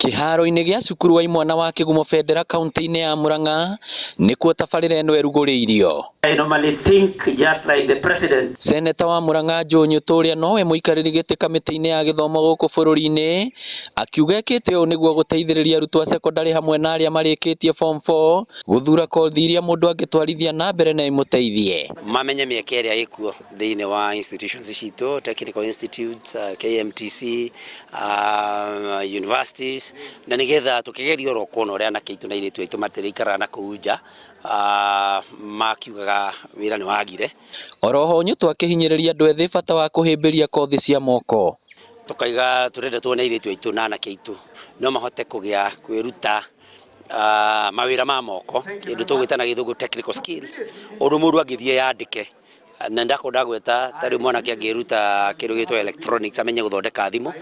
Kiharo-inĩ gĩa cukuru wa imwana wa Kigumo Federa kaunti-inĩ ya Murang'a nĩkuo tabarĩra ĩno ĩrugũrĩirio. I normally think just like the president. Seneta wa Murang'a Njũnyũtũ ũrĩa nowe mũikarĩri gĩtĩ kamĩtĩ-inĩ ya gĩthomo gũkũ bũrũri-inĩ akiuga ekĩte ũũ nĩguo gũteithĩrĩria arutwo a secondary hamwe na arĩa marĩkĩtie form 4 gũthura kothi iria mũndũ angĩtwarithia na mbere na imũteithie. Mamenye mĩeke ĩrĩa ĩkuo thĩinĩ wa institutions citũ, technical institutes, KMTC, universities, na nĩgetha tũkĩgeria oro kuona ũrĩa anake aitũ na airĩtu aitũ matĩrĩikaraga na kũu nja makiugaga wĩra nĩ wagire. Oroho Nyũtũ akĩhinyĩrĩria andũ ethĩ bata wa kũhĩmbĩria kothi cia moko. Tukaiga turenda tuone airĩtu aitũ na anake aitũ no mahote kũgĩa kwĩruta mawĩra ma moko, kĩndũ tũgwĩta na gĩthũngũ technical skills, ũndũ mũndũ angĩthiĩ yandĩke. Na ndakũnda gweta tarĩ mwanake angĩruta kĩndũ gĩtwa electronics, amenye gũthondeka thimũ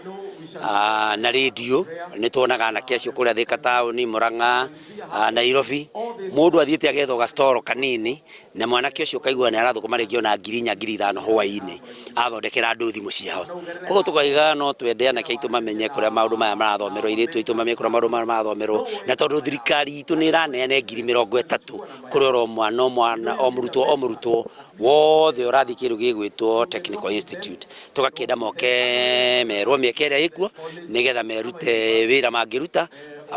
na radio. Nĩ tuonaga anake acio kũrĩa Thika taũni, Murang'a, Nairobi, mũndũ athiĩte agetha gastoro kanini na mwanake ũcio kaigua nĩ arathũkũma rĩngĩ ona 4,000 hwaĩ-inĩ athondekera andũ thimũ ciao. Koguo tukaiga no twende anake aitũ mamenye kũrĩa maũndũ maya marathomerwo, airĩtu aitũ mamenye kũrĩa maũndũ maya marathomerwo, na tondũ thirikari itũ nĩ ĩraneana 30,000 kũrĩ oro mwana o mũrutwo wothe ũrathiĩ kĩndũ gĩgwĩtwo technical institute. Tũgakĩenda moke merwo mĩeke ĩrĩa ĩkuo nĩgetha merute wĩra mangĩruta,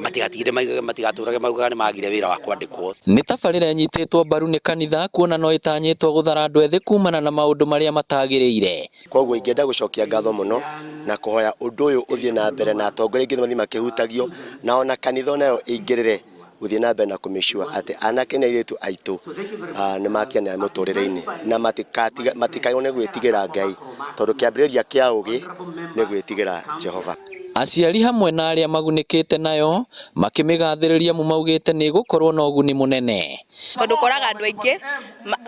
matigatigire matigatũrage maugaga nĩ magire wĩra wa kwandĩkwo. Nĩ tabarĩra ĩnyitĩtwo mbaru nĩ kanitha kuona no ĩtanyĩtwo gũthara andũ ethĩ kumana na maũndũ marĩa matagĩrĩire. Koguo ingĩenda gũcokia ngatho mũno na kũhoya ũndũ ũyũ ũthiĩ na mbere na atongoria aingĩ mathiĩ makĩhutagio, na ona kanitha nayo ĩingĩrĩre gũthiĩ na mbere na kũmĩcua atĩ anake na airĩtu aitũ nĩ makianĩra mũtũrĩre-inĩ na matikagwo nĩ gwĩtigĩra Ngai, tondũ kĩambĩrĩria kĩa ũgĩ nĩ gwĩtigĩra Jehova. Aciari hamwe na arĩa magunĩkĩte nayo makĩmĩgathĩrĩria maugĩte nĩ gũkorwo na ũguni mũnene. Tondũ koraga andũ aingĩ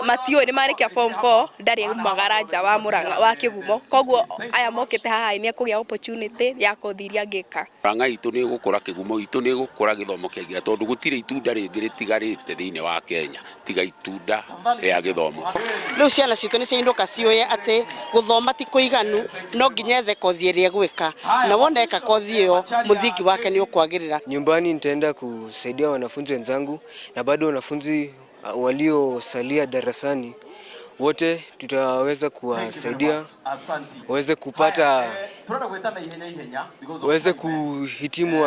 matiũĩ nĩ marĩkia form 4 ndarĩ magara nja wa Murang'a wa Kigumo, koguo aya mokĩte haha nĩ ekũgĩa opportunity ya kothi iria angĩka. Murang'a itũ nĩ gũkũra, Kigumo itũ nĩ gũkũra, gĩthomo kĩingĩra, tondũ gũtirĩ itunda rĩngĩ rĩtigarĩte thĩinĩ wa Kenya tiga itunda rĩa gĩthomo. Rĩu ciana citũ nĩ ciainũka ciũĩ atĩ gũthoma ti kũiganu, no nginya ethe kothi ĩrĩa gwĩka, na wona eka kothi hiyo muziki wake ni kuagirira. Nyumbani nitaenda kusaidia wanafunzi wenzangu na bado wanafunzi waliosalia darasani wote tutaweza kuwasaidia waweze kupata waweze kuhitimu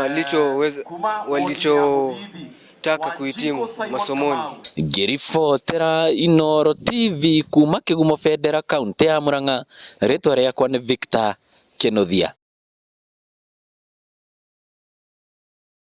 walichotaka kuhitimu masomoni. Ngĩribotera Inooro TV kuma Kigumo Federa kaunti ya Murang'a, rĩtwa rĩakwa nĩ Victor Kĩnuthia.